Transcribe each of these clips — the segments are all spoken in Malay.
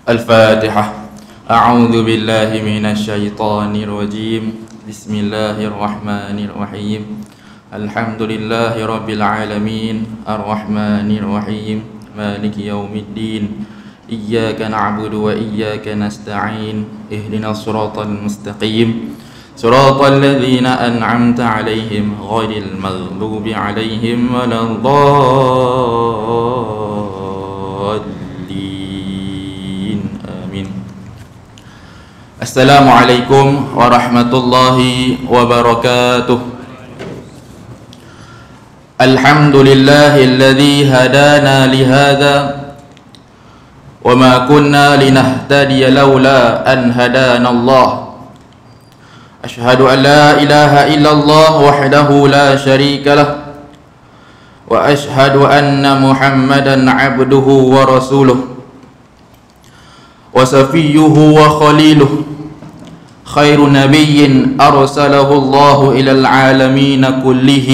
الفاتحة. أعوذ بالله من الشيطان الرجيم. بسم الله الرحمن الرحيم. الحمد لله رب العالمين الرحمن الرحيم مالك يوم الدين. إياك نعبد وإياك نستعين. اهدنا الصراط المستقيم صراط الذين أنعمت عليهم غير المغضوب عليهم ولا الضالين. آمين. السلام عليكم ورحمة الله وبركاته. الحمد لله الذي هدانا لهذا وما كنا لنهتدي لولا أن هدانا الله. أشهد أن لا إله إلا الله وحده لا شريك له وأشهد أن محمدا عبده ورسوله وصفيه وخليله خير نبي أرسله الله إلى العالمين كله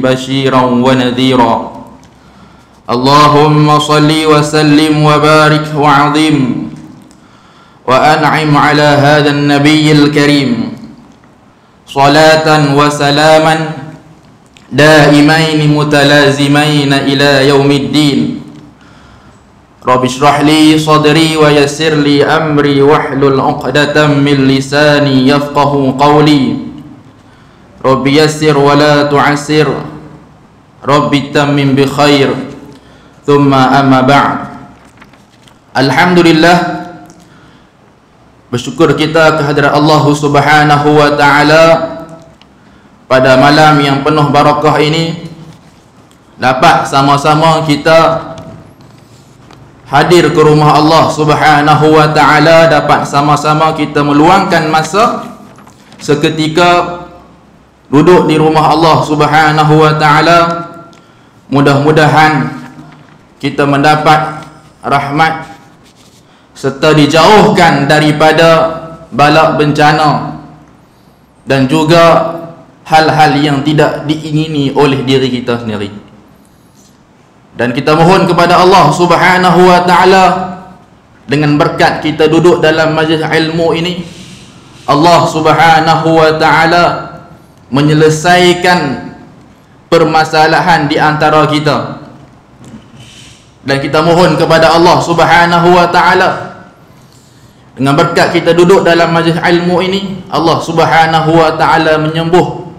بشيرا ونذيرا. اللهم صل وسلم وبارك وعظم وأنعم على هذا النبي الكريم صلاة وسلاما دائمين متلازمين إلى يوم الدين. رب اشرح لي صدري ويسر لي أمري واحلل عقدة من لساني يفقه قولي. رب يسر ولا تعسر رب تمم بخير. ثم أما بعد. Alhamdulillah, bersyukur kita kehadirat Allah Subhanahu wa ta'ala pada malam yang penuh barakah ini, dapat sama-sama kita hadir ke rumah Allah Subhanahu wa ta'ala, dapat sama-sama kita meluangkan masa seketika duduk di rumah Allah Subhanahu wa ta'ala. Mudah-mudahan kita mendapat rahmat serta dijauhkan daripada bala bencana dan juga hal-hal yang tidak diingini oleh diri kita sendiri. Dan kita mohon kepada Allah Subhanahu wa ta'ala, dengan berkat kita duduk dalam majlis ilmu ini, Allah Subhanahu wa ta'ala menyelesaikan permasalahan di antara kita. Dan kita mohon kepada Allah Subhanahu wa ta'ala, dengan berkat kita duduk dalam majlis ilmu ini, Allah Subhanahu wa ta'ala menyembuh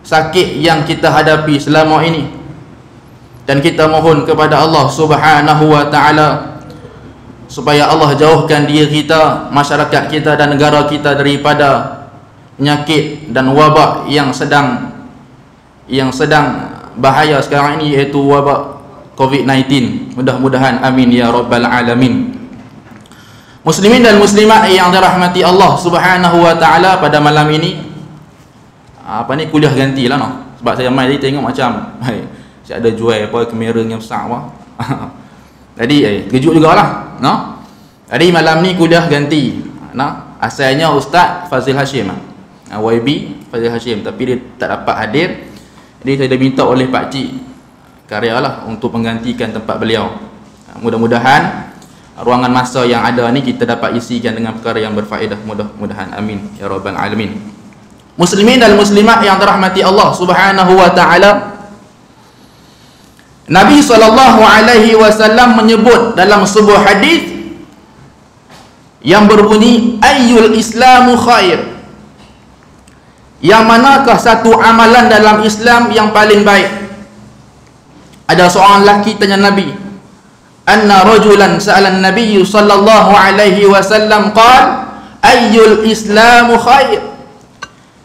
sakit yang kita hadapi selama ini. Dan kita mohon kepada Allah Subhanahu wa ta'ala supaya Allah jauhkan diri kita, masyarakat kita dan negara kita daripada penyakit dan wabak yang sedang bahaya sekarang ini, iaitu wabak COVID-19. Mudah-mudahan amin ya rabbal alamin. Muslimin dan muslimat yang dirahmati Allah Subhanahu wa ta'ala, pada malam ini kuliah gantilah no. Sebab saya mai tadi tengok macam saya ada jual kamera yang besar apa. Jadi kejut jugalah no. Jadi malam ni kuliah ganti no. Asalnya Ustaz Fazil Hashim, YB Fazil Hashim, tapi dia tak dapat hadir. Jadi saya dah minta oleh Pak Cik karyalah untuk menggantikan tempat beliau. Mudah-mudahan ruangan masa yang ada ni kita dapat isikan dengan perkara yang berfaedah. Mudah-mudahan amin ya rabbal alamin. Muslimin dan muslimat yang dirahmati Allah Subhanahu wa ta'ala, Nabi SAW menyebut dalam sebuah hadis yang berbunyi ayyul islamu khair, yang manakah satu amalan dalam Islam yang paling baik. Ada seorang lelaki tanya Nabi, anna rajulan sa'ala an-nabiy sallallahu alaihi wasallam qala ayyul islamu khair,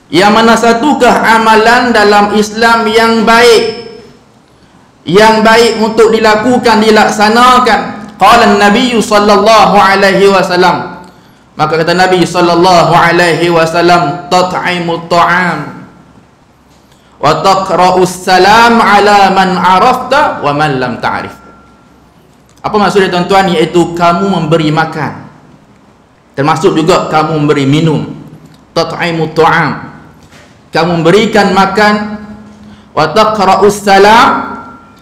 yang mana satukah amalan dalam Islam yang baik untuk dilakukan, dilaksanakan. Qala an-nabiy sallallahu alaihi wasallam, maka kata Nabi sallallahu alaihi wasallam, tat'imut ta'am wa taqra'us salam ala man arafta wa man lam ta'rif. Apa maksudnya tuan-tuan? Iaitu kamu memberi makan, termasuk juga kamu memberi minum. Tat'imut ta'am, kamu memberikan makan. Wa taqra'us salam,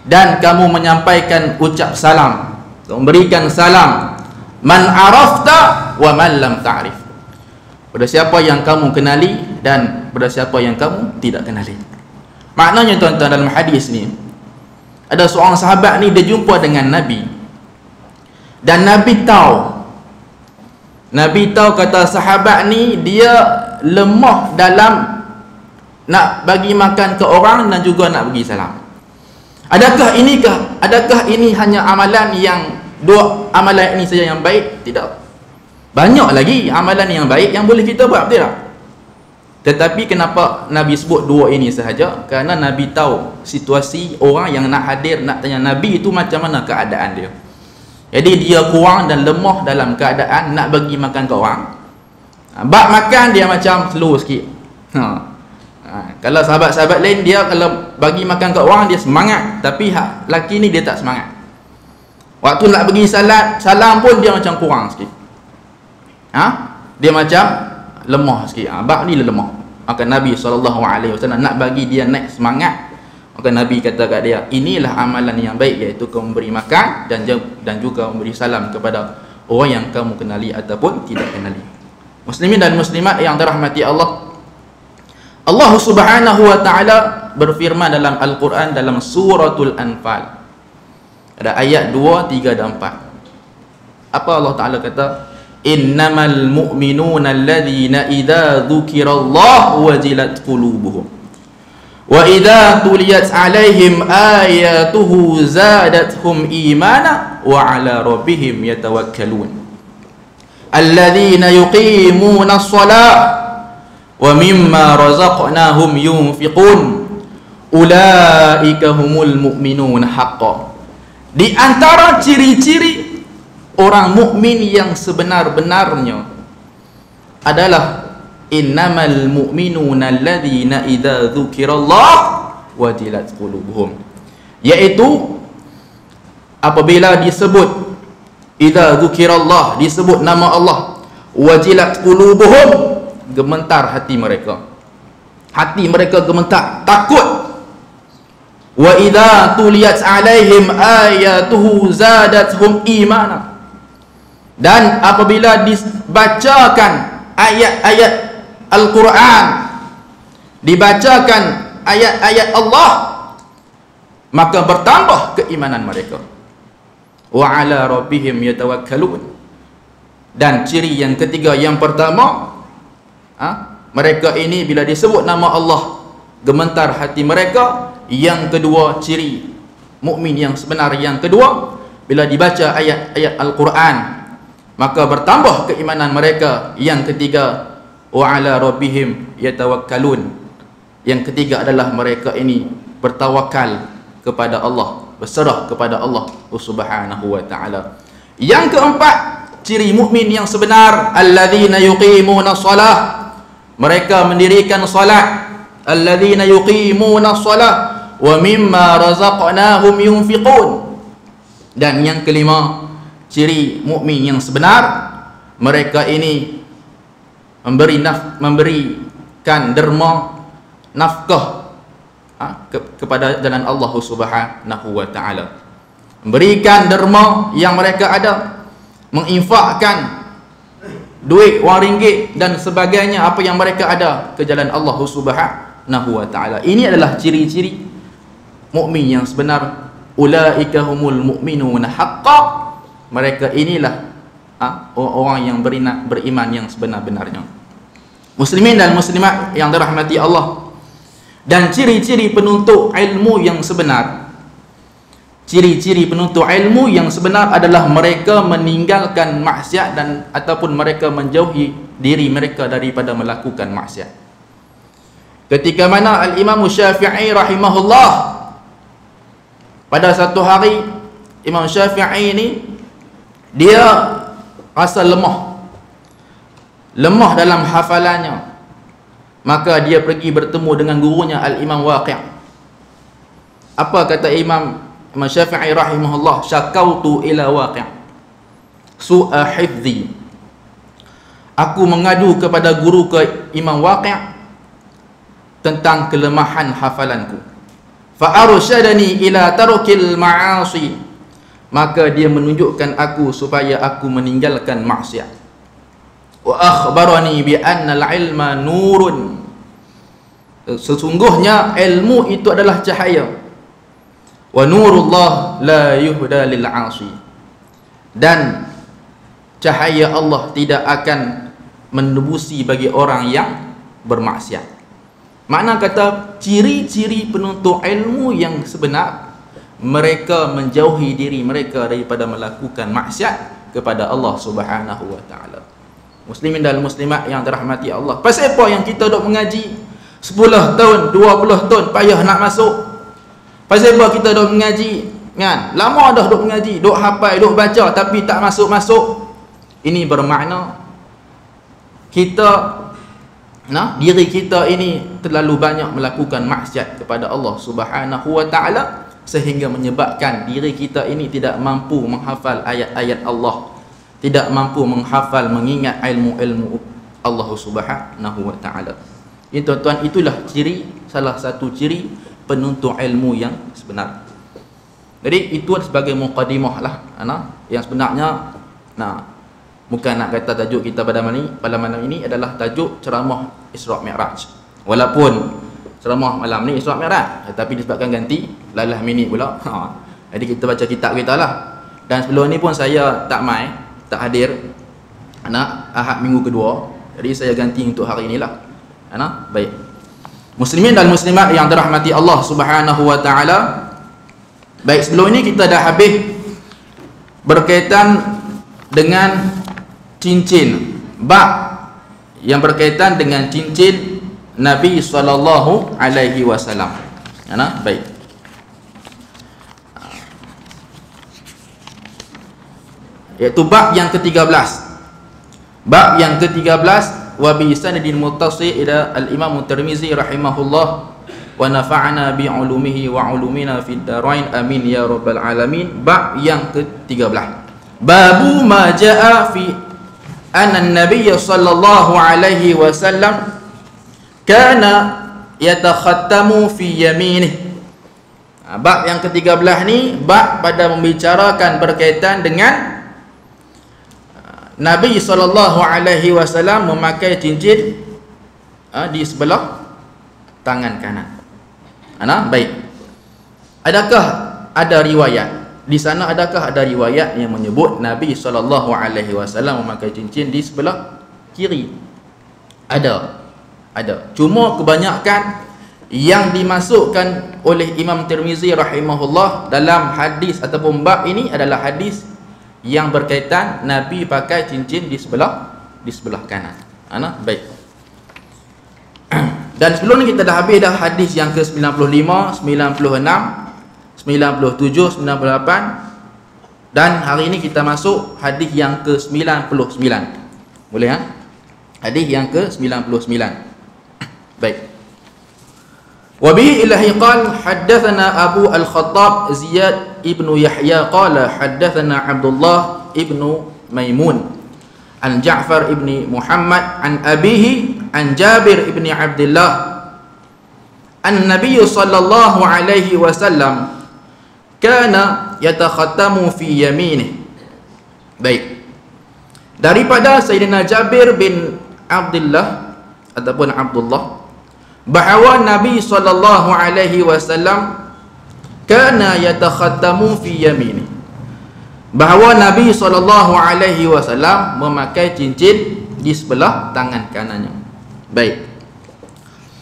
dan kamu menyampaikan ucap salam, memberikan salam Man arafta wa man lam ta'rif. Pada siapa yang kamu kenali dan pada siapa yang kamu tidak kenali. Maknanya tuan-tuan, dalam hadis ni ada seorang sahabat ni, dia jumpa dengan Nabi, dan Nabi tahu kata sahabat ni dia lemah dalam nak bagi makan ke orang dan juga nak bagi salam. Adakah ini hanya amalan yang dua amalan ini saja yang baik? Tidak. Banyak lagi amalan yang baik yang boleh kita buat, betul tak? Tetapi kenapa Nabi sebut dua ini sahaja? Kerana Nabi tahu situasi orang yang nak hadir, nak tanya Nabi itu macam mana keadaan dia. Jadi dia kurang dan lemah dalam keadaan nak bagi makan ke orang. Bak makan dia macam slow sikit. Kalau sahabat-sahabat lain, dia kalau bagi makan ke orang dia semangat, tapi laki ni dia tak semangat. Waktu nak bagi salam pun dia macam kurang sikit. Dia macam lemah sikit. Bak ni lemah. Maka Nabi SAW nak bagi dia naik semangat, maka Nabi kata kat dia, inilah amalan yang baik, iaitu kamu memberi makan dan juga memberi salam kepada orang yang kamu kenali ataupun tidak kenali. Muslimin dan muslimat yang dirahmati Allah, Allah Subhanahu wa ta'ala berfirman dalam Al-Quran dalam suratul Anfal, ada ayat 2, 3 dan 4. Apa Allah Ta'ala kata? Innamal mu'minuna alladhina idza dzukirallahu wajilat qulubuhum wa idza tuliyat alaihim ayatuhu zadatuhum imana wa ala rabbihim yatawakkalun alladhina yuqimuna as-salata wa mimma razaqnahum yunfiqun ulaika humul mu'minuna haqqan. Di antara ciri-ciri orang mukmin yang sebenar-benarnya adalah innamal mu'minuna alladhina idza dzukirallah wajilat qulubuhum, yaitu apabila disebut idza dzukirallah, disebut nama Allah, wajilat qulubuhum, gemetar hati mereka. Hati mereka gemetar, takut. Wa idza tuliyat alaihim ayatuhu zadatuhum imana. Dan apabila dibacakan ayat-ayat Al-Quran, dibacakan ayat-ayat Allah, maka bertambah keimanan mereka. Wa ala rabbihim yatawakkalun. Dan ciri yang ketiga, yang pertama, mereka ini bila disebut nama Allah, gemetar hati mereka. Yang kedua, ciri mukmin yang sebenar yang kedua, bila dibaca ayat-ayat Al-Quran, maka bertambah keimanan mereka. Yang ketiga, wa ala rabbihim yatawakkalun. Yang ketiga adalah mereka ini bertawakal kepada Allah, berserah kepada Allah Subhanahu wa ta'ala. Yang keempat, ciri mukmin yang sebenar, alladzina yuqimuna shalah, mereka mendirikan salat. Alladzina yuqimuna shalah wa mimma razaqnahum yunfiqun. Dan yang kelima, ciri mukmin yang sebenar, mereka ini memberikan derma, nafkah kepada jalan Allah Subhanahu wa ta'ala. Memberikan derma yang mereka ada, menginfakkan duit, wang ringgit dan sebagainya, apa yang mereka ada ke jalan Allah Subhanahu wa ta'ala. Ini adalah ciri-ciri mukmin yang sebenar. Ulaika humul mu'minuna haqqan. Mereka inilah orang yang beriman yang sebenar-benarnya. Muslimin dan muslimat yang dirahmati Allah, dan ciri-ciri penuntut ilmu yang sebenar, ciri-ciri penuntut ilmu yang sebenar adalah mereka meninggalkan maksiat dan ataupun mereka menjauhi diri mereka daripada melakukan maksiat. Ketika mana Al-Imam Syafi'i rahimahullah, pada satu hari Imam Syafi'i ini dia rasa lemah dalam hafalannya, maka dia pergi bertemu dengan gurunya Al-Imam Waqi'. Apa kata Imam Syafi'i rahimahullah? Syakautu ila Waqi' su'a hifzi. Aku mengadu kepada guru ke Imam Waqi' tentang kelemahan hafalanku. Fa arsyadani ila tarkil ma'asi. maka dia menunjukkan aku supaya aku meninggalkan maksiat. Wa akhbarani bi anna al-ilma nurun, sesungguhnya ilmu itu adalah cahaya. Wa nurullah la yuhda lil 'asi, dan cahaya Allah tidak akan menebusi bagi orang yang bermaksiat. Makna kata ciri-ciri penuntut ilmu yang sebenar, mereka menjauhi diri mereka daripada melakukan maksiat kepada Allah Subhanahu wa taala. Muslimin dan muslimat yang dirahmati Allah, pasal apa yang kita dok mengaji 10 tahun, 20 tahun payah nak masuk? Pasal apa kita dok mengaji kan? Lama dah dok mengaji, dok hafal, dok baca tapi tak masuk-masuk. Ini bermakna kita diri kita ini terlalu banyak melakukan maksiat kepada Allah Subhanahu wa taala, sehingga menyebabkan diri kita ini tidak mampu menghafal ayat-ayat Allah, tidak mampu menghafal, mengingat ilmu-ilmu Allah Subhanahu wa taala. Ini tuan-tuan, itulah salah satu ciri penuntut ilmu yang sebenar. Jadi itu sebagai muqaddimah lah, yang sebenarnya bukan nak kata tajuk kita pada malam ini adalah tajuk ceramah Isra' Mi'raj. Walaupun ceramah malam ni Isra' Mi'raj, tetapi disebabkan ganti lalah minit pula. Jadi kita baca kitab kita lah. Dan sebelum ni pun saya tak hadir Ahad minggu kedua. Jadi saya ganti untuk hari inilah. Baik. Muslimin dan muslimat yang dirahmati Allah Subhanahu wa taala. Baik, sebelum ini kita dah habis berkaitan dengan cincin, bab yang berkaitan dengan cincin Nabi sallallahu alaihi wasallam. Baik. Iaitu bab yang ke-13. Bab yang ke-13, wa bi sanadin muttasil ila al-Imam Tirmizi rahimahullah wa nafa'ana bi ulumihi wa ulumina fid darain amin ya rabbal alamin. Bab yang ke-13. Babu ma jaa fi anna an-nabiy sallallahu alaihi wasallam kana yatakhattamu fi yaminih. Bab yang ke-13 ni bab pada membicarakan berkaitan dengan Nabi SAW memakai cincin di sebelah tangan kanan. Baik. Adakah ada riwayat di sana? Adakah ada riwayat yang menyebut Nabi SAW memakai cincin di sebelah kiri? Ada. Cuma kebanyakan yang dimasukkan oleh Imam Tirmizi rahimahullah dalam hadis ataupun bab ini adalah hadis yang berkaitan Nabi pakai cincin di sebelah kanan. Baik. Dan sebelum ni kita dah habis dah hadis yang ke-95, 96, 97, 98, dan hari ini kita masuk hadis yang ke-99. Boleh Hadis yang ke-99. Baik. Wa bihi ilahi qal haddatsana Abu Al-Khattab Ziyad ibnu Yahya qala haddatsana Abdullah ibnu Maimun an Ja'far ibni Muhammad an abihi an Jabir ibni Abdullah an Nabiy sallallahu alaihi wasallam kana yatakhattamu fi yaminih. Baik. Daripada Sayyidina Jabir bin Abdullah ataupun Abdullah, bahawa Nabi sallallahu alaihi wasallam kana yatakhattamu fi yamini, bahawa Nabi sallallahu alaihi wasallam memakai cincin di sebelah tangan kanannya. Baik.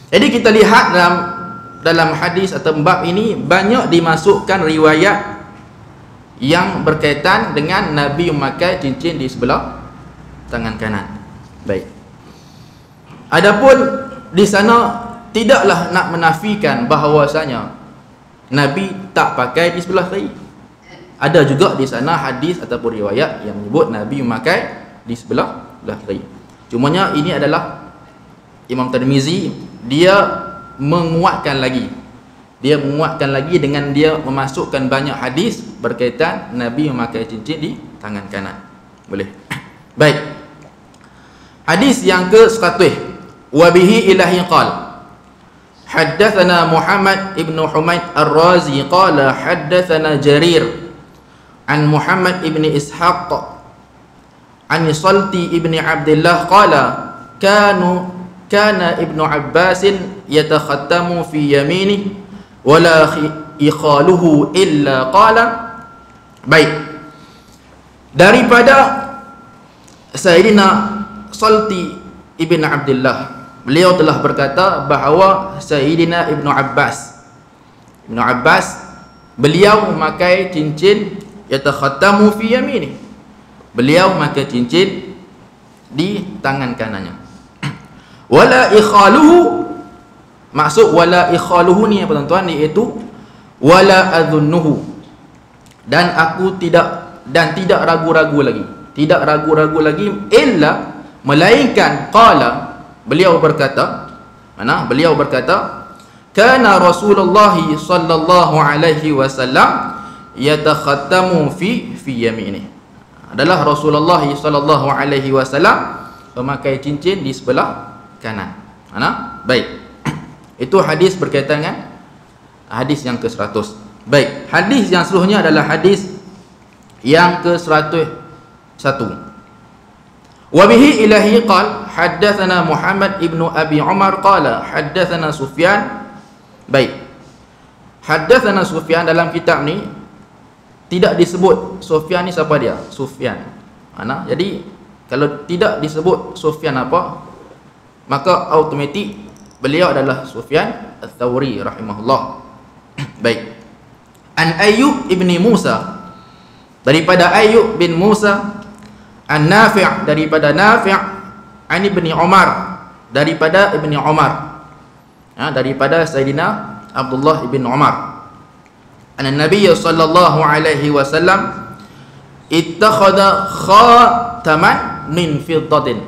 Jadi kita lihat dalam hadis atau bab ini banyak dimasukkan riwayat yang berkaitan dengan Nabi memakai cincin di sebelah tangan kanan. Baik. Adapun di sana tidaklah nak menafikan bahawasanya Nabi tak pakai di sebelah kiri. Ada juga di sana hadis ataupun riwayat yang menyebut Nabi memakai di sebelah kiri. Cumanya ini adalah Imam Tirmizi, dia menguatkan lagi dengan dia memasukkan banyak hadis berkaitan Nabi memakai cincin di tangan kanan. Boleh. Baik. Hadis yang ke-100. Wa bihi ilahi qal حدثنا محمد ابن حميد الرازي قال حدثنا جرير an Muhammad ibn Ishaq an Salti ibn Abdullah qala kana Ibnu Abbas yatakhattamu fi yaminihi wala ikhaluhu illa qala. Baik, daripada Sayyidina Salti ibn Abdullah, beliau telah berkata bahawa Sayyidina Ibnu Abbas beliau memakai cincin yatakhattamu fi yaminihi, beliau memakai cincin di tangan kanannya. Wala ikhaluhu, maksud wala ikhaluhu ni apa tuan-tuan, iaitu wala adhunnuhu, dan aku tidak ragu-ragu lagi, illa, melainkan qala, beliau berkata, kana Rasulullah sallallahu alaihi wasallam yatakhattamu fi yaminihi, adalah Rasulullah sallallahu alaihi wasallam memakai cincin di sebelah kanan. Baik, itu hadis berkaitan dengan hadis yang ke-100. Baik, hadis yang seterusnya adalah hadis yang ke-101. Wa bihi ilahi qala haddatsana Muhammad ibnu Abi Umar qala haddatsana Sufyan. Baik, haddatsana Sufyan dalam kitab ni tidak disebut Sufyan ni siapa dia? Sufyan. Jadi kalau tidak disebut Sufyan apa, maka automatik beliau adalah Sufyan Ats-Tsauri rahimahullah. Baik, an Ayyub ibni Musa, daripada Ayyub bin Musa, an Nafi', daripada Nafi', an Ibni Umar, daripada Ibni Umar, daripada Sayyidina Abdullah ibn Umar, anna Nabiy sallallahu alaihi wasallam ittakhadha khataman min fiddatin,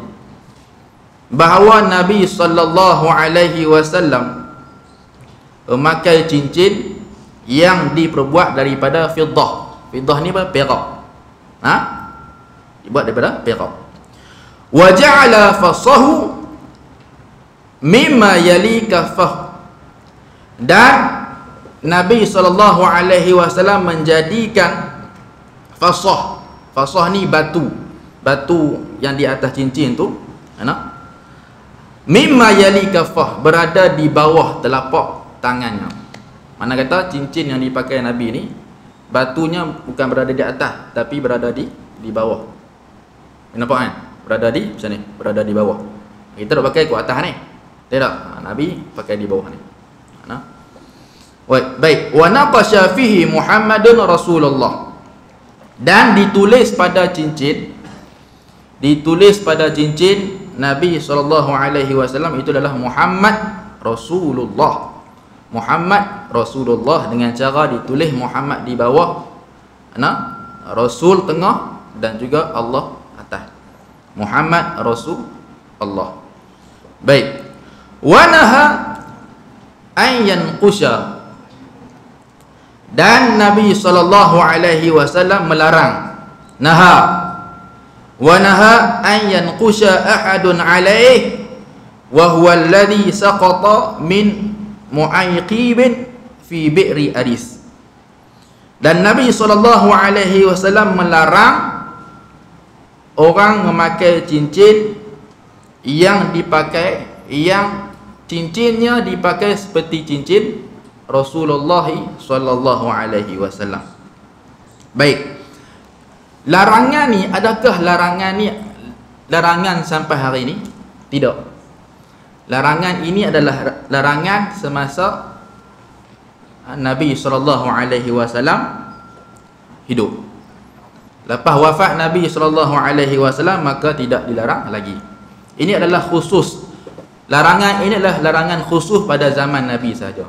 bahawa Nabi sallallahu alaihi wasallam memakai cincin yang diperbuat daripada fiddah. Fiddah ni apa? Perak. Dibuat daripada perak. Wa ja'ala fasahu mimma yali kaffah, dan Nabi sallallahu alaihi wasallam menjadikan fasah. Fasah ni batu yang di atas cincin tu, mimma yali kaffah, berada di bawah telapak tangannya. Mana kata cincin yang dipakai Nabi ni, batunya bukan berada di atas, tapi berada di bawah. Nampak kan? Berada di macam ni, berada di bawah. Kita tak pakai ke atas ni. Tidak, Nabi pakai di bawah ni. Baik, wa naqasha fihi Muhammadun Rasulullah, dan ditulis pada cincin Nabi sallallahu alaihi wasallam itu adalah Muhammad Rasulullah. Muhammad Rasulullah dengan cara ditulis Muhammad di bawah, Rasul tengah, dan juga Allah atas. Muhammad Rasulullah. Baik, wa naha an yanqusha, dan Nabi sallallahu alaihi wasallam melarang, wa naha an yanqusha ahadun alaihi wa huwa alladhi saqata min mu'ayqibin fi bi'ri Aris, dan Nabi sallallahu alaihi wasallam melarang orang memakai cincin yang cincinnya dipakai seperti cincin Rasulullah sallallahu alaihi wasallam. Baik, larangan ni, adakah larangan sampai hari ini? Tidak. Larangan ini adalah larangan semasa Nabi sallallahu alaihi wasallam hidup. Lepas wafat Nabi sallallahu alaihi wasallam, maka tidak dilarang lagi. Ini adalah khusus. Larangan ini adalah larangan khusus pada zaman Nabi sahaja.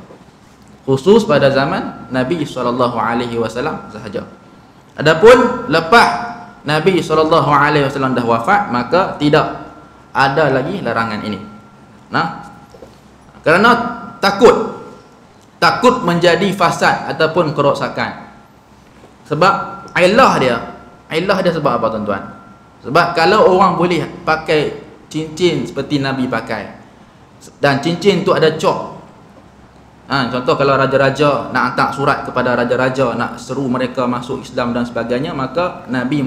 Khusus pada zaman Nabi sallallahu alaihi wasallam sahaja. Adapun lepas Nabi sallallahu alaihi wasallam dah wafat, maka tidak ada lagi larangan ini. Kerana takut menjadi fasad ataupun kerosakan. Sebab ilah dia sebab apa tuan-tuan? Sebab kalau orang boleh pakai cincin seperti Nabi pakai, dan cincin tu ada cop, Contoh kalau raja-raja nak hantar surat kepada raja-raja, nak seru mereka masuk Islam dan sebagainya, maka Nabi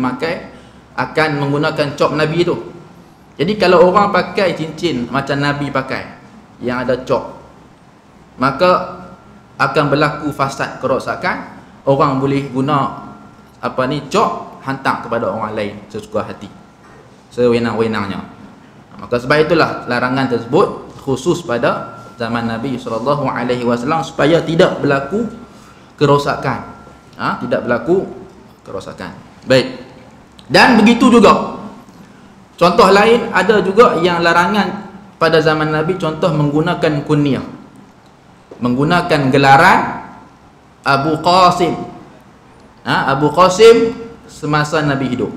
akan menggunakan cop Nabi tu. Jadi kalau orang pakai cincin macam Nabi pakai yang ada cop, maka akan berlaku fasad, kerosakan. Orang boleh guna cop hantar kepada orang lain sesuka hati, sewenang-wenangnya. Maka sebab itulah larangan tersebut khusus pada zaman Nabi SAW, supaya tidak berlaku kerosakan. Tidak berlaku kerosakan. Baik. Dan begitu juga contoh lain, ada juga yang larangan pada zaman Nabi, contoh menggunakan kunyah, menggunakan gelaran Abu Qasim. Abu Qasim semasa Nabi hidup.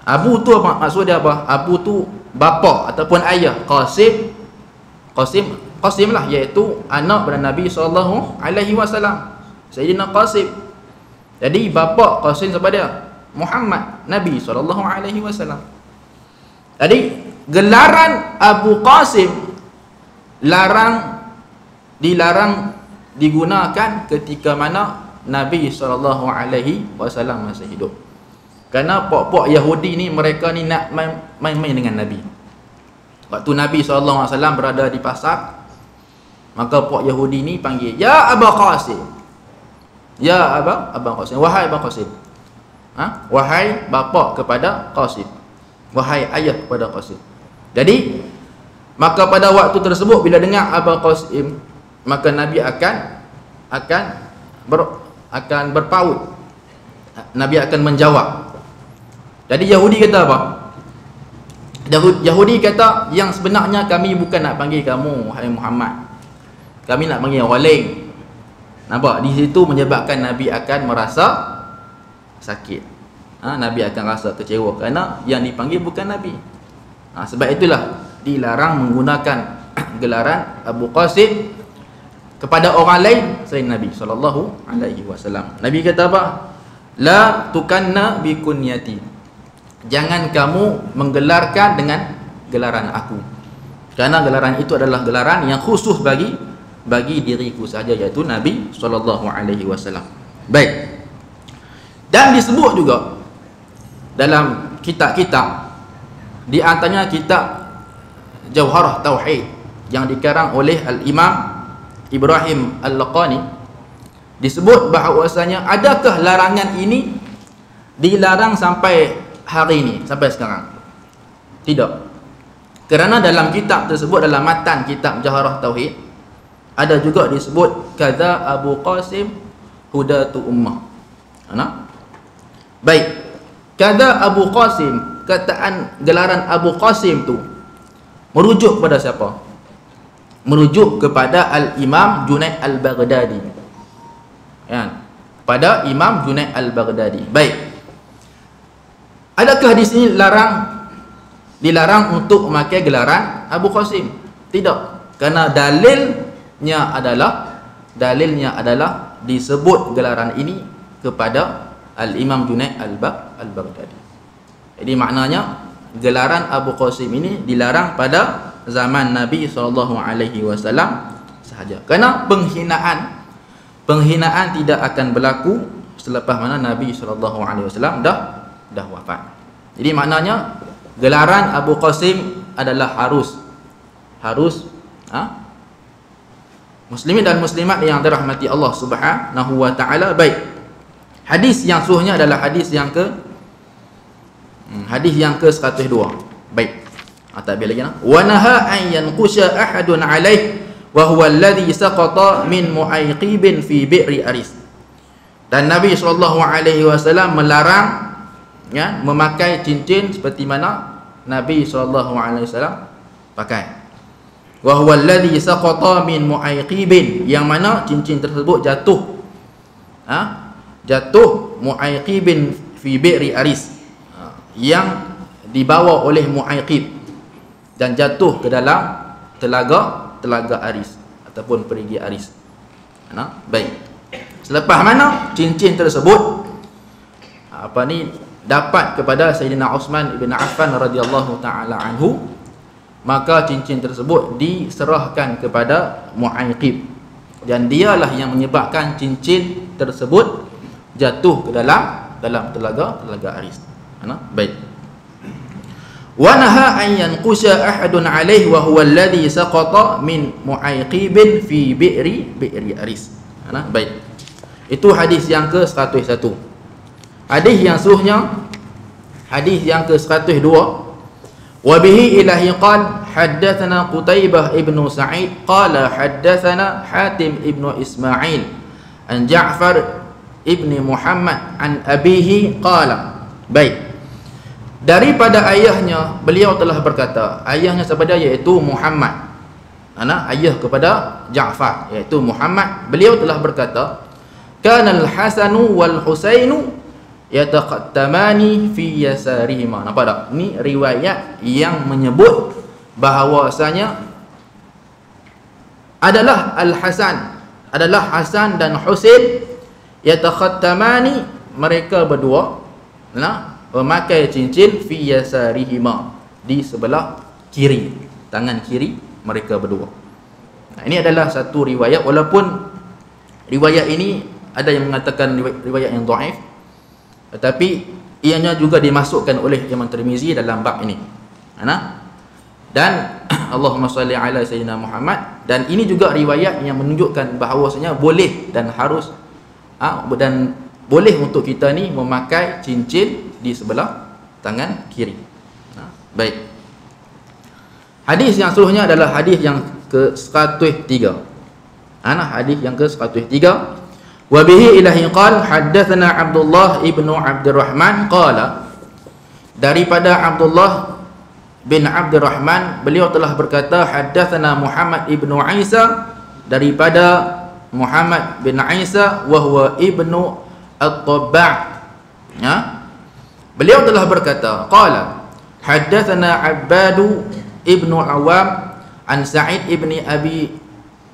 Abu tu apa maksud dia? Apa? Abu tu bapa ataupun ayah. Qasim lah, iaitu anak pada Nabi SAW, Sayyidina Qasim. Jadi bapa Qasim siapa dia? Muhammad, Nabi SAW. Jadi gelaran Abu Qasim dilarang digunakan ketika mana Nabi SAW masih hidup. Kerana pok-pok Yahudi ni, mereka ni nak main-main dengan Nabi. Waktu Nabi SAW berada di pasar, maka pok Yahudi ni panggil, "Ya Abu Qasim, ya Abu Qasim, wahai Abu Qasim." Wahai bapa kepada Qasim, wahai ayah kepada Qasim. Jadi maka pada waktu tersebut, bila dengar Abu Qasim, maka Nabi akan berpaut. Nabi akan menjawab. Jadi Yahudi kata apa? Yahudi kata, yang sebenarnya kami bukan nak panggil kamu wahai Muhammad, kami nak panggil orang lain. Nampak? Di situ menyebabkan Nabi akan merasa sakit. Nabi akan rasa kecewa kerana yang dipanggil bukan Nabi. Sebab itulah dilarang menggunakan gelaran Abu Qasim kepada orang lain selain Nabi SAW. Nabi kata apa? La tukanna bi kunyati. Jangan kamu menggelarkan dengan gelaran aku, kerana gelaran itu adalah gelaran yang khusus bagi diriku saja, iaitu Nabi SAW. Baik. Dan disebut juga dalam kitab-kitab, di antaranya kitab Jauharah Tauhid yang dikarang oleh Al-Imam Ibrahim Al-Laqani, disebut bahawasanya adakah larangan ini dilarang sampai hari ini, sampai sekarang? Tidak. Kerana dalam kitab tersebut, dalam matan kitab Jauharah Tauhid, ada juga disebut kaza Abu Qasim hudatu ummah. Baik. Kaza Abu Qasim, kataan gelaran Abu Qasim tu merujuk kepada siapa? Merujuk kepada Al-Imam Junaid Al-Baghdadi. Pada Imam Junaid Al-Baghdadi. Baik. Adakah di sini dilarang untuk memakai gelaran Abu Qasim? Tidak. Kerana dalilnya adalah disebut gelaran ini kepada Al-Imam Junaid Al-Baghdadi. Jadi maknanya gelaran Abu Qasim ini dilarang pada zaman Nabi SAW sahaja. Kerana penghinaan tidak akan berlaku selepas mana Nabi SAW dah wafat. Jadi maknanya gelaran Abu Qasim adalah harus muslimin dan muslimat yang dirahmati Allah Subhanahu wa taala. Baik. Hadis yang sahihnya adalah hadis yang ke 102. Baik. Takbir lagi. Wa naha an yanqusha ahadun alaih wa huwa alladhi saqata min mu'ayqibin fi bi'ri aris. Dan Nabi SAW melarang memakai cincin seperti mana Nabi SAW pakai. Wa huwa alladhi saqata min mu'ayqibin, yang mana cincin tersebut jatuh mu'ayqibin fi bi'ri aris, yang dibawa oleh Mu'ayqib dan jatuh ke dalam telaga Aris ataupun perigi Aris. Baik. Selepas mana cincin tersebut dapat kepada Sayyidina Uthman ibn Affan radhiyallahu taala anhu, maka cincin tersebut diserahkan kepada Mu'ayqib dan dialah yang menyebabkan cincin tersebut jatuh ke dalam telaga Aris. Baik. Wa naha an yanqusha ahadun alaihi wa huwa alladhi saqata min mu'aiqibin fi bi'ri Aris. Baik. Itu hadis yang ke-101. Hadis yang seterusnya, hadis yang ke-102. Wa bihi ilahi qala haddatsana Qutaibah ibnu Sa'id qala haddatsana Hatim ibnu Ismail an Ja'far ibni Muhammad an abihi qala. Baik. Daripada ayahnya, beliau telah berkata, ayahnya siapa dia? Iaitu Muhammad. Ayah kepada Ja'far, iaitu Muhammad. Beliau telah berkata, kana al-Hasanu wal Husainu yataqattamani fi yasarihima. Nampak tak? Ini riwayat yang menyebut bahawasanya adalah Hasan dan Husain yataqattamani, mereka berdua memakai cincin fi yasarihima, di sebelah kiri, tangan kiri mereka berdua. Ini adalah satu riwayat, walaupun riwayat ini ada yang mengatakan riwayat yang dhaif, tetapi ianya juga dimasukkan oleh Imam Tirmizi dalam bab ini. Dan Allahumma salli ala sayyidina Muhammad, dan ini juga riwayat yang menunjukkan bahawasanya boleh dan harus dan boleh untuk kita ni memakai cincin di sebelah tangan kiri. Baik. Hadis yang seterusnya adalah hadis yang ke-103. Hadis yang ke-103. Wa bihi ilahi qala haddatsana Abdullah ibnu Abdurrahman qala, daripada Abdullah bin Abdurrahman beliau telah berkata, haddatsana Muhammad ibnu Isa, daripada Muhammad bin Isa wa huwa ibnu At-Tabba'. Beliau telah berkata, qala haddatsana Abbadu ibnu Awam an Sa'id ibni Abi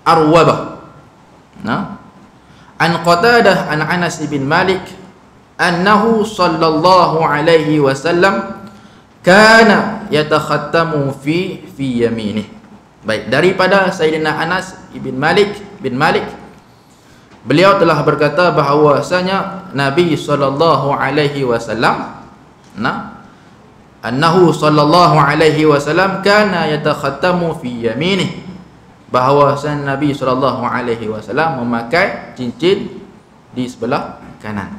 Arwabah an Qatadah an Anas bin Malik annahu sallallahu alaihi wasallam kana yatakhattamu fi yaminih. Baik, daripada Sayyidina Anas bin Malik, beliau telah berkata bahawasanya Nabi sallallahu alaihi wasallam annahu sallallahu alaihi wasallam kana yatakhattamu fi yaminih, bahawasanya Nabi sallallahu alaihi wasallam memakai cincin di sebelah kanan.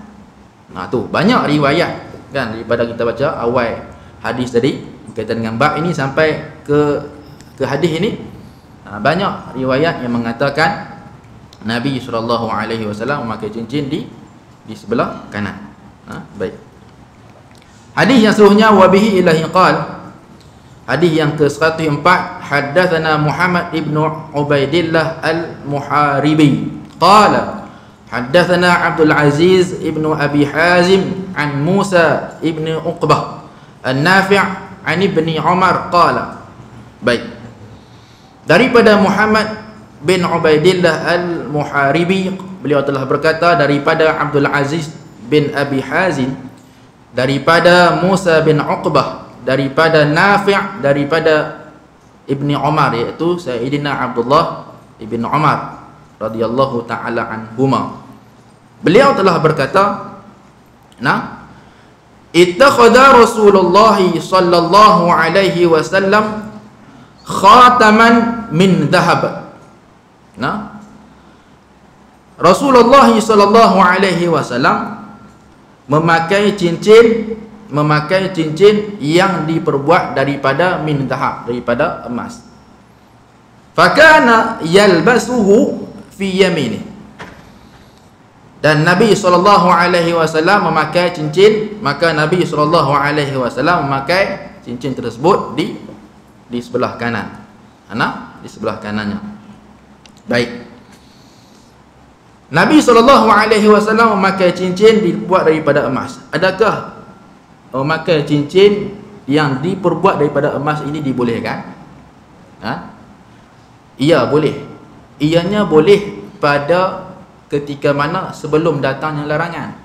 Tu banyak riwayat kan, daripada kita baca awal hadis tadi berkaitan dengan bab ini sampai ke hadis ini, banyak riwayat yang mengatakan Nabi sallallahu alaihi wasallam memakai cincin di sebelah kanan. Baik. Hadis yang seterusnya, wa bihi ilahi qala, hadis yang ke-104, haddatsana Muhammad ibnu Ubaidillah al-Muharibi qala haddatsana Abdul Aziz ibnu Abi Hazim an Musa ibnu Uqbah an-Nafi' an ibni Umar qala. Baik. Daripada Muhammad bin Ubaidillah al-Muharibi, beliau telah berkata daripada Abdul Aziz bin Abi Hazim, daripada Musa bin Uqbah, daripada Nafi', daripada Ibni Umar, iaitu Sayyidina Abdullah ibn Umar radhiyallahu ta'ala anhuma. Beliau telah berkata, ittakhadha Rasulullah sallallahu alaihi wasallam khataman min dhahab. Rasulullah sallallahu alaihi wasallam memakai cincin yang diperbuat daripada min dhahab, daripada emas. Fakana yalbasuhu fi yaminih, dan Nabi sallallahu alaihi wasallam memakai cincin, maka Nabi sallallahu alaihi wasallam memakai cincin tersebut di sebelah kanan. Di sebelah kanannya. Baik. Nabi SAW memakai cincin dibuat daripada emas. Adakah memakai cincin yang diperbuat daripada emas ini dibolehkan? Iya, boleh. Ianya boleh pada ketika mana sebelum datangnya larangan.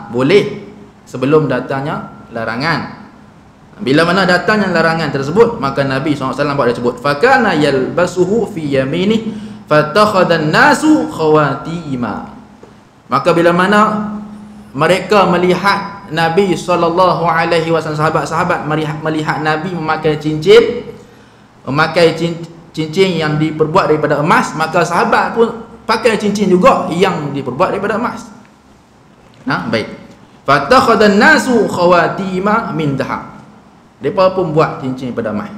Boleh sebelum datangnya larangan. Bila mana datangnya larangan tersebut, maka Nabi SAW buat dia sebut fakana yalbasuhu fi yaminih Fattakhadhan nasu khawatima. Maka bila mana mereka melihat Nabi SAW, sahabat-sahabat melihat Nabi memakai cincin yang diperbuat daripada emas, maka sahabat pun pakai cincin juga yang diperbuat daripada emas. Baik. Fattakhadhan nasu khawatima min dhahab. Mereka pun buat cincin daripada emas.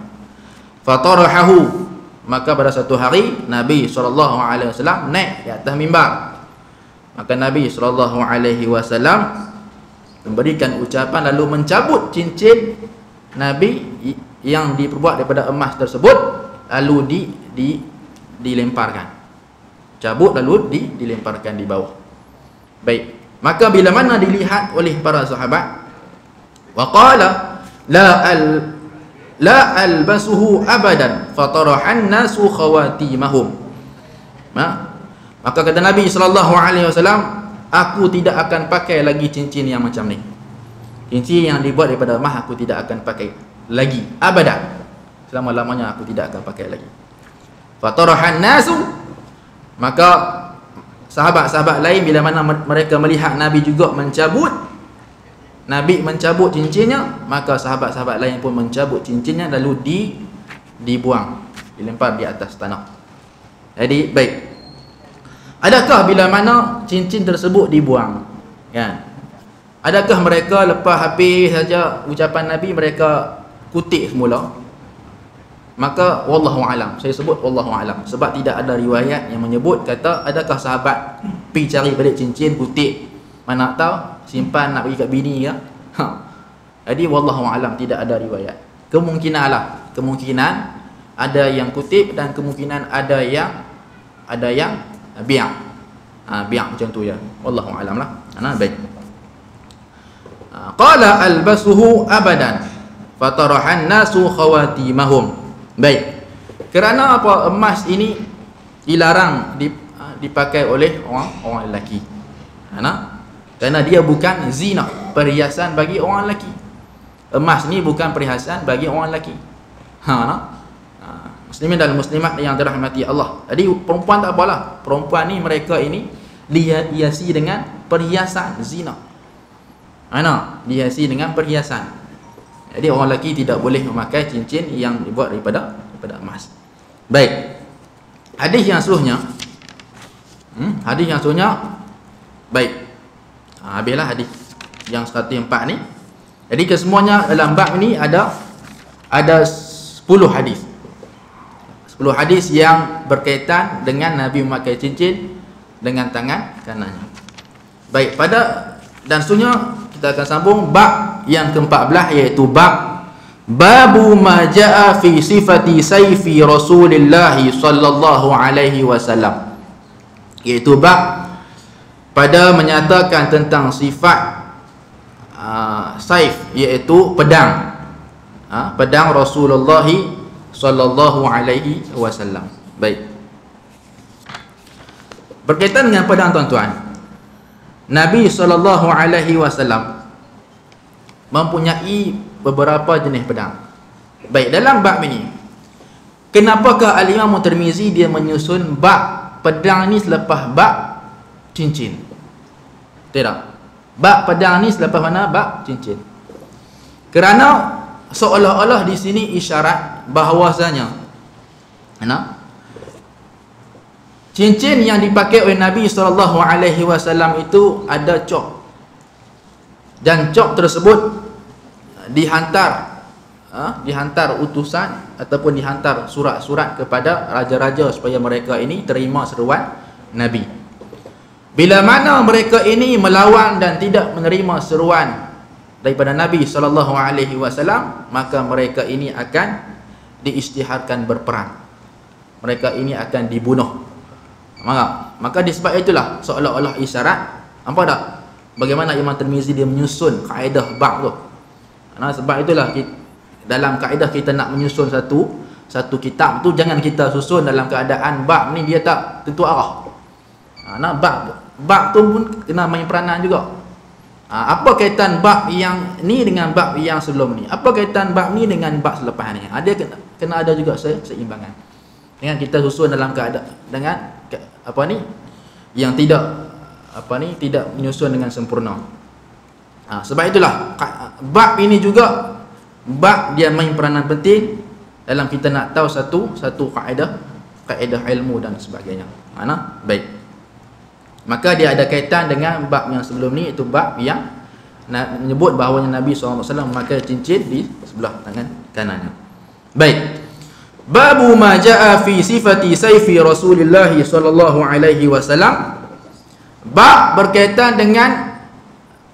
Fatarahahu. Maka pada satu hari Nabi SAW naik di atas mimbar. Maka Nabi SAW memberikan ucapan lalu mencabut cincin Nabi yang diperbuat daripada emas tersebut, lalu dilemparkan. Cabut lalu dilemparkan di bawah. Baik. Maka bila mana dilihat oleh para sahabat, waqala la albasuhu abadan fatarahan nasu khawatimahum. Maka kata Nabi SAW, aku tidak akan pakai lagi cincin yang macam ni. Cincin yang dibuat daripada emas aku tidak akan pakai lagi abadan. Selama-lamanya aku tidak akan pakai lagi. Fatarahan nasu. Maka sahabat-sahabat lain bila mana mereka melihat Nabi juga mencabut cincinnya, maka sahabat-sahabat lain pun mencabut cincinnya lalu dibuang, dilempar di atas tanah. Jadi baik, adakah bila mana cincin tersebut dibuang, kan? Adakah mereka lepas habis saja ucapan Nabi mereka kutip semula? Maka wallahu alam, saya sebut wallahu alam, sebab tidak ada riwayat yang menyebut kata adakah sahabat pergi cari balik cincin kutip, mana tahu simpan nak bagi kat bini ke. Jadi wallahu alam, tidak ada riwayat. Kemungkinan ada yang kutip dan kemungkinan ada yang biang. Biang macam tu ya. Wallahu alam lah. Baik. Qala albasuhu abadan fatarahan nasu khawatimahum. Baik. Kerana apa emas ini dilarang dipakai oleh orang lelaki? Kerana dia bukan zina, perhiasan bagi orang lelaki. Emas ni bukan perhiasan bagi orang lelaki. Muslimin dan muslimat yang dirahmati Allah. Jadi perempuan tak apalah. Perempuan ni mereka ini dihiasi dengan perhiasan zina. Dihiasi dengan perhiasan. Jadi orang lelaki tidak boleh memakai cincin yang dibuat daripada emas. Baik. Hadis yang seterusnya. Baik. Habislah hadis yang 104 ni. Jadi kesemuanya dalam bab ini ada 10 hadis. 10 hadis yang berkaitan dengan Nabi memakai cincin dengan tangan kanannya. Baik, dan seterusnya kita akan sambung bab yang ke-14, iaitu babu ma jaa fi sifati sayfi Rasulillah sallallahu alaihi wasallam. Iaitu bab pada menyatakan tentang sifat saif, iaitu pedang Rasulullah sallallahu alaihi wasallam. Baik. Berkaitan dengan pedang, tuan-tuan, Nabi sallallahu alaihi wasallam mempunyai beberapa jenis pedang. Baik, dalam bab ini kenapakah Al-Imam Tirmizi dia menyusun bab pedang ni selepas bab cincin? Tidak. Bab pedang ni selepas mana bab cincin? Kerana seolah-olah di sini isyarat bahawasanya cincin yang dipakai oleh Nabi SAW itu ada cok, dan cok tersebut dihantar utusan ataupun dihantar surat-surat kepada raja-raja supaya mereka ini terima seruan Nabi. Bila mana mereka ini melawan dan tidak menerima seruan daripada Nabi SAW, maka mereka ini akan diisytiharkan berperang. Mereka ini akan dibunuh. Maka disebab itulah seolah-olah isyarat, nampak tak bagaimana Imam Tirmizi dia menyusun kaedah bab tu. Sebab itulah dalam kaedah kita nak menyusun satu kitab tu, jangan kita susun dalam keadaan bab ni dia tak tentu arah. Bab tu pun kena main peranan juga. Apa kaitan bab yang ni dengan bab yang sebelum ni? Apa kaitan bab ni dengan bab selepas ni? Ada kena ada juga seimbangan. dengan kita susun dalam keadaan dengan yang tidak tidak menyusun dengan sempurna. Sebab itulah bab ini juga bab dia main peranan penting dalam kita nak tahu satu kaedah ilmu dan sebagainya. Baik. Maka dia ada kaitan dengan bab yang sebelum ni, itu bab yang menyebut bahawa Nabi SAW memakai cincin di sebelah tangan kanannya. Baik. Babu ma jaa fi sifati sayfi Rasulullah sallallahu alaihi wasallam. Bab berkaitan dengan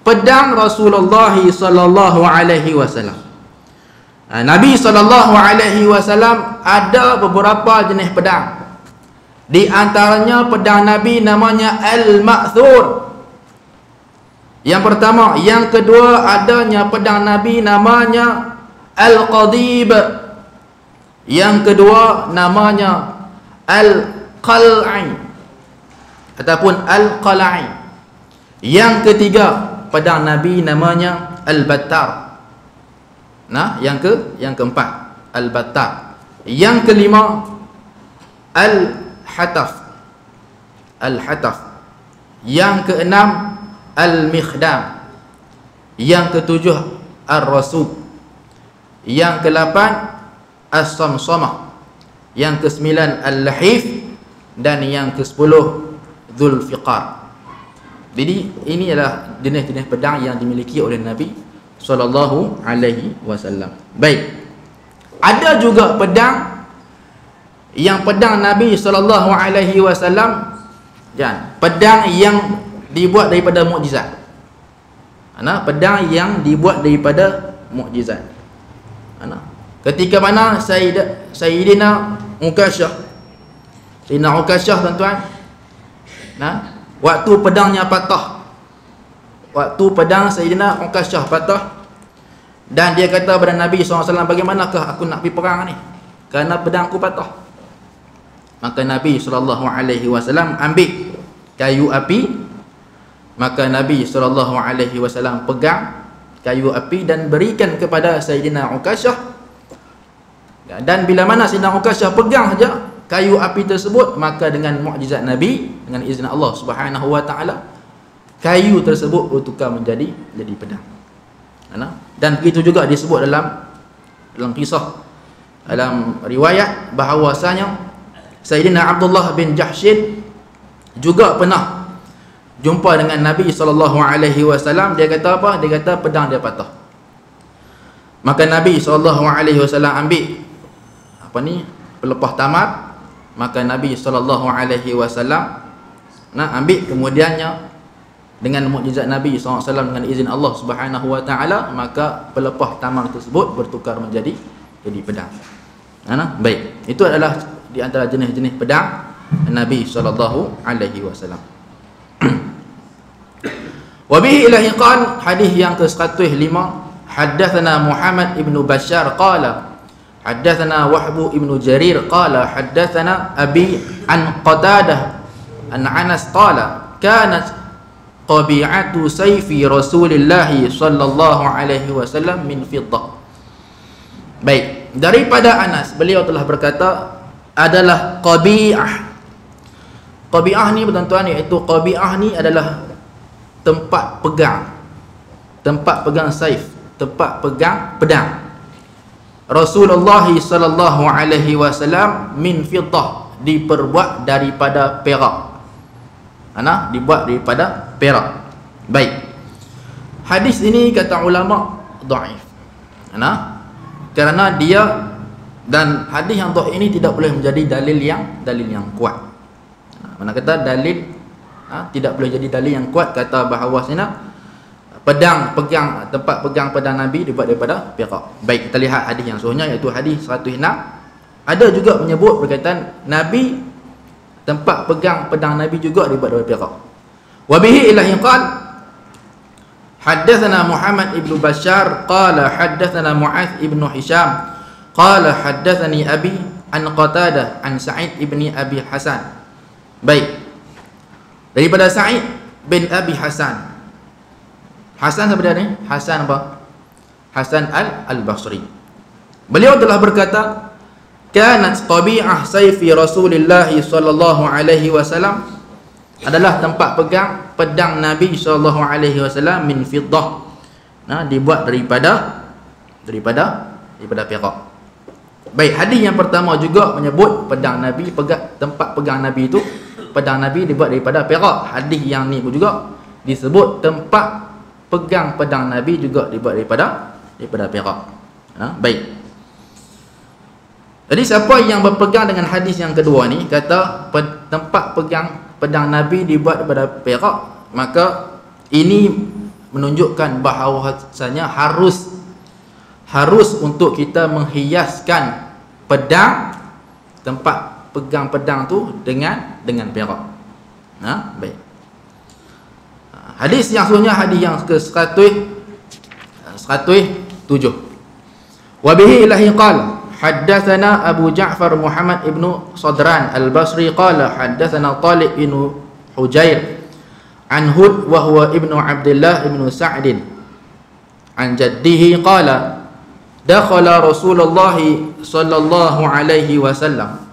pedang Rasulullah sallallahu alaihi wasallam. Nabi sallallahu alaihi wasallam ada beberapa jenis pedang. Di antaranya pedang Nabi namanya Al-Ma'thur. Yang pertama, yang kedua adanya pedang Nabi namanya Al-Qadib. Yang kedua namanya Al-Qal'i ataupun Al-Qal'i. Yang ketiga pedang Nabi namanya Al-Battar. Yang keempat Al-Battar. Yang kelima Al-Hataf. Al-Hataf. Yang keenam Al-Mikhdam. Yang ketujuh Ar-Rasub. Yang ke-8 As-Samsamah. Yang ke-9 Al-Lahif. Dan yang ke-10 Dzulfiqar. Jadi ini adalah jenis-jenis pedang yang dimiliki oleh Nabi sallallahu alaihi wasallam. Baik. Ada juga pedang Nabi sallallahu alaihi wasallam, pedang yang dibuat daripada mukjizat. Pedang yang dibuat daripada mukjizat. Ketika mana Sayyidina Ukasyah, tuan-tuan, waktu pedangnya patah, waktu pedang Sayyidina Ukasyah patah, dan dia kata kepada Nabi SAW, bagaimanakah aku nak pergi perang ni, kerana pedangku patah. Maka Nabi SAW ambil kayu api. Maka Nabi SAW pegang kayu api dan berikan kepada Sayyidina Ukasyah. Dan bila mana Sayyidina Ukasyah pegang saja kayu api tersebut, maka dengan mukjizat Nabi, dengan izin Allah Subhanahu wa taala, kayu tersebut bertukar menjadi pedang. Dan begitu juga disebut dalam kisah, dalam riwayat, bahawasanya Sayyidina Abdullah bin Jahshin juga pernah jumpa dengan Nabi SAW. Dia kata apa? Dia kata pedang dia patah. Maka Nabi SAW ambil pelepah tamar. Maka Nabi SAW ambil, kemudiannya dengan mukjizat Nabi SAW, dengan izin Allah Subhanahu wa taala, maka pelepah tamar tersebut bertukar menjadi pedang. Baik. Itu adalah di antara jenis-jenis pedang Nabi sallallahu alaihi wasallam. Wa bihi ilahi qal, hadis yang ke-105, haddatsana Muhammad ibn Bashar qala haddatsana Wahb ibn Jarir qala haddatsana Abi an Qatadah an Anas qala kanat qabi'atu sayfi Rasulillah sallallahu alaihi wasallam min fiddah. Baik, daripada Anas, beliau telah berkata, adalah qabi'ah. Qabi'ah ni tuan-tuan, iaitu qabi'ah ni adalah tempat pegang saif, tempat pegang pedang. Rasulullah sallallahu alaihi wasallam min fiddah, diperbuat daripada perak. Dibuat daripada perak. Baik. Hadis ini kata ulama dhaif. Kerana dia, dan hadis yang dhaif ini tidak boleh menjadi dalil yang kuat. Mana kata dalil tidak boleh jadi dalil yang kuat, kata bahawa tempat pegang pedang Nabi dibuat daripada perak. Baik, kita lihat hadis yang sahihnya, iaitu hadis 106. Ada juga menyebut berkaitan Nabi, tempat pegang pedang Nabi juga dibuat daripada perak. Wa bihi ilahi qal haddatsana Muhammad ibn Bashar qala haddatsana Mu'adz ibn Hisham qala haddatsani abi an Qatadah an Sa'id ibn Abi Hasan. Baik, daripada Sa'id bin Abi Hasan. Hasan siapa dia ni? Hasan apa? Hasan al-Basri. Beliau telah berkata, kanat tabi'ah sayfi Rasulillah sallallahu alaihi wasallam, adalah tempat pegang pedang Nabi sallallahu alaihi wasallam min fiddah, dibuat daripada perak. Baik, hadis yang pertama juga menyebut pedang Nabi, tempat pegang Nabi itu, pedang Nabi dibuat daripada perak. Hadis yang ni juga disebut tempat pegang pedang Nabi juga dibuat daripada perak. Baik. Jadi siapa yang berpegang dengan hadis yang kedua ni, kata tempat pegang pedang Nabi dibuat daripada perak, maka ini menunjukkan bahawasanya harus untuk kita menghiaskan pedang, tempat pegang pedang tu dengan perak. Baik. Hadis yang seterusnya, hadis yang ke-107. Wa bihi ilahi qala haddatsana Abu Ja'far Muhammad ibnu Sadran al-Basri qala haddatsana Talib bin Hujair an Hud wa huwa ibnu Abdullah ibnu Sa'd an jaddihi qala dakhala Rasulullah sallallahu alaihi wasallam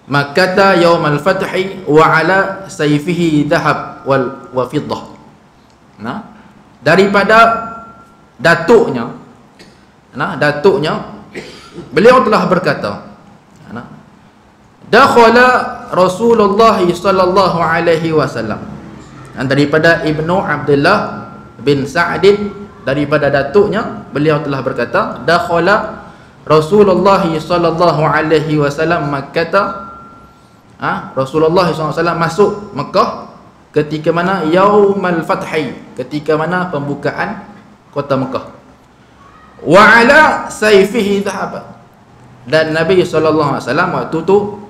Makkah yaumal fathi wa ala sayfihi dhahab wa fiddah. Daripada datuknya beliau telah berkata, dakhala Rasulullah sallallahu alaihi wasallam, daripada Ibnu Abdullah bin Sa'd, daripada datuknya beliau telah berkata, dakhala Rasulullah sallallahu alaihi wasallam Makkah, Rasulullah SAW masuk Mekah ketika mana yaumal fathi, ketika mana pembukaan kota Mekah. Wa ala sayfihi dhahab, dan Nabi SAW waktu tu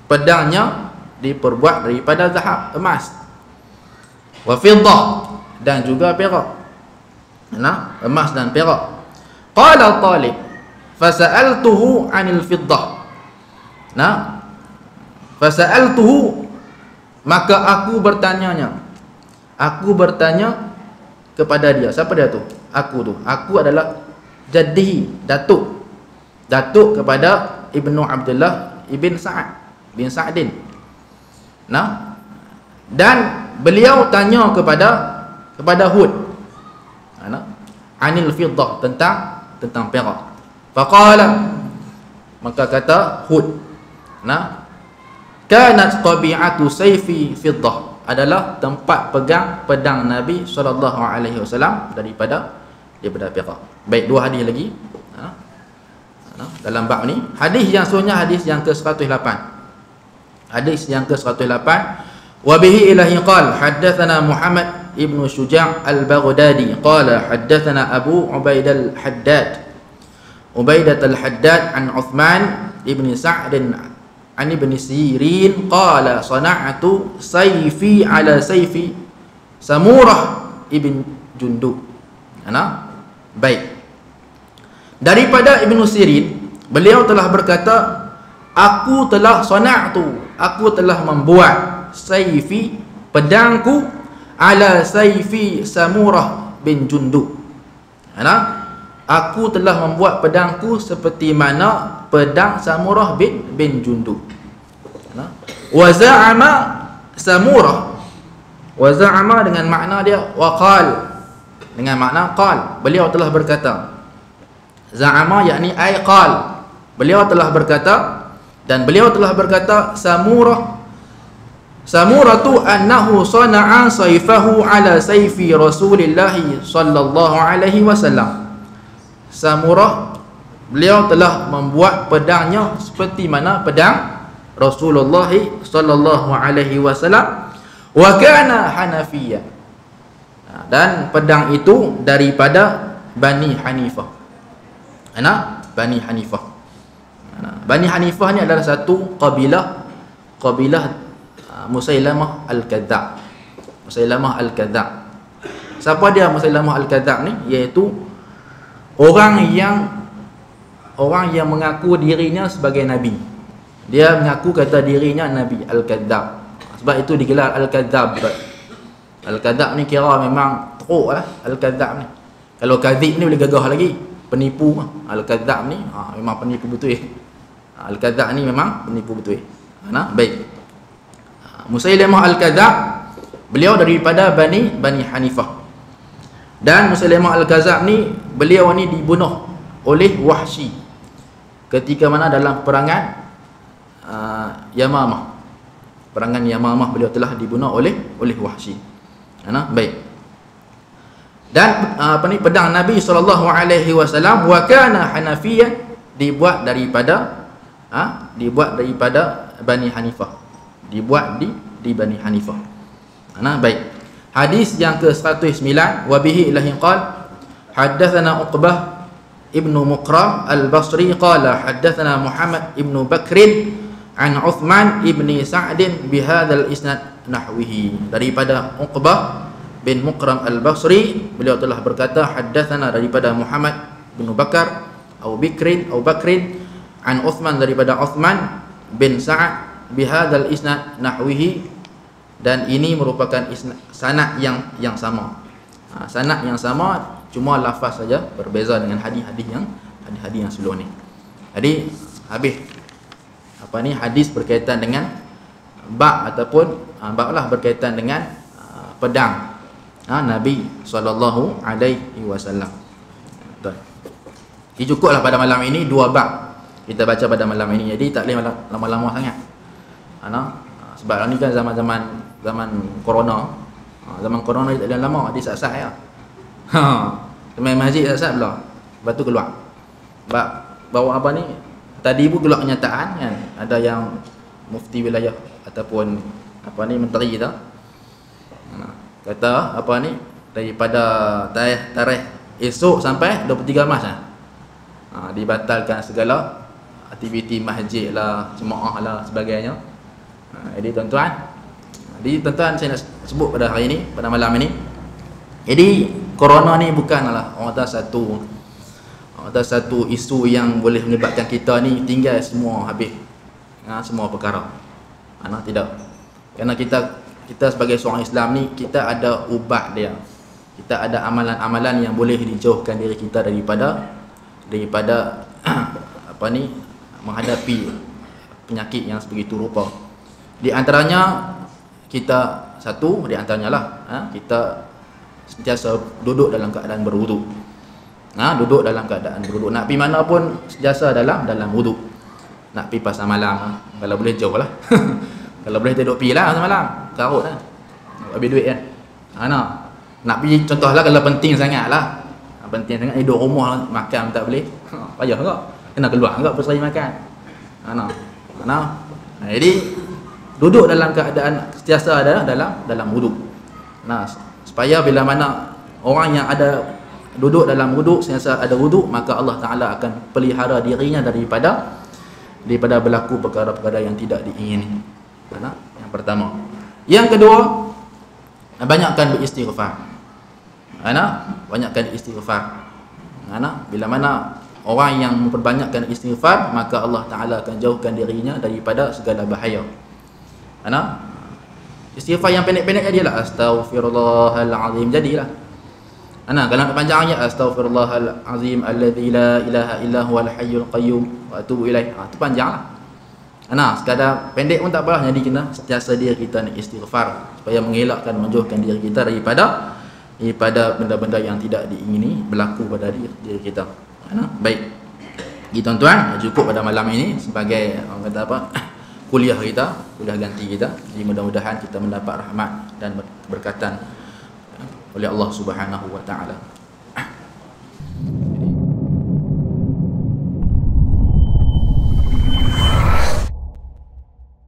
pedangnya diperbuat daripada zahab, emas. Wa fiddah, dan juga perak. Emas dan perak. Qala Talib fasa'altuhu 'anil fiddah. Fasa'altuhu, maka aku bertanya kepada dia. Siapa dia tu? Aku adalah jaddihi, datuk kepada Ibnu Abdullah ibn Sa'din. Dan beliau tanya kepada Hud, anil fiddah, tentang perak. Faqala, maka kata Hud, kanat tabi'atu sayfi fiddah, adalah tempat pegang pedang Nabi sallallahu alaihi wasallam daripada perak. Baik, dua hadis lagi dalam bab ni. Hadis yang seterusnya, hadis yang ke-108. Hadis yang ke-108. Wa bihi ilahi qala haddatsana Muhammad ibnu Syuja' al-Baghdadi qala haddatsana Abu Ubaidah al-Haddad an Uthman ibn Sa'd an ibn Sirin qala sana'tu sayfi ala sayfi Samurah ibn Jundub. Baik. Daripada Ibnu Sirin, beliau telah berkata, aku telah membuat sayfi, pedangku, ala sayfi Samurah bin Jundub. Aku telah membuat pedangku seperti mana pedang Samurah bin Jundub. Wa za'ama Samurah, wa za'ama dengan makna dia waqal, dengan makna qal, beliau telah berkata. Za'ama yakni ay qal, beliau telah berkata, dan beliau telah berkata Samuratu annahu sana'a sayfahu ala sayfi Rasulillah sallallahu alaihi wasallam. Samurah, beliau telah membuat pedangnya seperti mana pedang Rasulullah sallallahu alaihi wasallam, wa kana Hanafiyya, dan pedang itu daripada Bani Hanifah. Bani Hanifah. Bani Hanifah ni adalah satu kabilah Musailamah al-Kadzdzab. Siapa dia Musailamah al-Kadzdzab ni? Iaitu orang yang mengaku dirinya sebagai nabi. Dia mengaku kata dirinya nabi, al-Kadzdzab. Sebab itu digelar al-Kadzdzab. Al-Kadzdzab ni kira memang teruk lah, al-Kadzdzab ni. Kalau kadzib ni boleh gagah lagi. penipu. Al-Kadzab ni memang penipu betul. Al-Kadzab ni memang penipu betul. Baik. Musailamah Al-Kadzab, beliau daripada Bani Hanifah. Dan Musailamah Al-Kadzab ni, beliau ni dibunuh oleh Wahsy ketika mana dalam perangan Yamamah. Perangan Yamamah beliau telah dibunuh oleh Wahsy. Baik. Dan pedang Nabi SAW wa kana Hanafiyyan, dibuat daripada Bani Hanifah. Dibuat di Bani Hanifah. Baik. Hadis yang ke-109, wa bihi ilahi qala haddatsana Uqbah ibnu Muqram al-Basri qala haddatsana Muhammad ibnu Bakrin an Uthman ibni Sa'din bihadzal isnad nahwihi. Daripada Uqbah bin Muqram al-Basri, beliau telah berkata haddatsana daripada Muhammad bin Bakar atau Bakrin an Uthman daripada Uthman bin Sa'ad bihadzal isnad nahwihi, dan ini merupakan sanad yang sama. Sanad yang sama, cuma lafaz saja berbeza dengan hadis-hadis yang sebelum ni. Jadi habis hadis berkaitan dengan bab ataupun bablah berkaitan dengan pedang Nabi sallallahu alaihi wasallam. Betul. Ini cukuplah pada malam ini, 2 bab kita baca pada malam ini. Jadi tak boleh lama-lama sangat. Sebab ni kan zaman corona. Zaman corona tak ada lama, dia sat-sat ya. Main masjid sat-sat pula. Lepas tu keluar. Sebab bawa apa ni? Tadi pun keluar kenyataan kan. Ada yang mufti wilayah ataupun menteri kita. Kata daripada tarikh esok sampai 23 Mac dibatalkan segala aktiviti masjid lah, jemaah lah sebagainya. Jadi tuan-tuan, saya nak sebut pada hari ini, pada malam ini. Jadi corona ni bukanlah satu isu yang boleh menyebabkan kita ni tinggal semua habis semua perkara. Tidak. Kerana kita sebagai seorang Islam ni, kita ada ubat dia. Kita ada amalan-amalan yang boleh dijauhkan diri kita daripada menghadapi penyakit yang sebegitu rupa. Di antaranya kita kita sentiasa duduk dalam keadaan berwuduk. Duduk dalam keadaan berwuduk. Nak pergi mana pun sentiasa dalam wuduk. Nak pergi pasar malam, kalau boleh jauh lah. Kalau boleh tak duduk pergi lah pasar malam, karut lah, habis duit kan. Nak pergi contohlah, kalau penting sangat lah, duduk rumah makan tak boleh, payah tak? Kena keluar tak pergi makan. Jadi duduk dalam keadaan sentiasa ada dalam wuduk. Supaya bila mana orang yang ada duduk dalam wuduk, sentiasa ada wuduk, maka Allah Ta'ala akan pelihara dirinya daripada berlaku perkara-perkara yang tidak diingini. Yang pertama. Yang kedua, banyakkan beristighfar. Banyakkan istighfar. Bila mana orang yang memperbanyakkan istighfar, maka Allah Ta'ala akan jauhkan dirinya daripada segala bahaya. Istighfar yang pendek-pendek dia lah, astaghfirullahalazim, jadilah. Kalau nak panjangnya, astaghfirullahalazim alladzi la ilaha illa huwal hayyul qayyum wa atubu ilaih. Itu panjanglah. Sekadar pendek pun tak apalah, jadi kena sentiasa diri kita ni istighfar supaya mengelakkan, menjauhkan diri kita daripada benda-benda yang tidak diingini berlaku pada diri kita. Baik. Jadi tuan-tuan, cukup pada malam ini sebagai kuliah ganti kita. Jadi mudah-mudahan kita mendapat rahmat dan berkatan oleh Allah Subhanahu wa taala.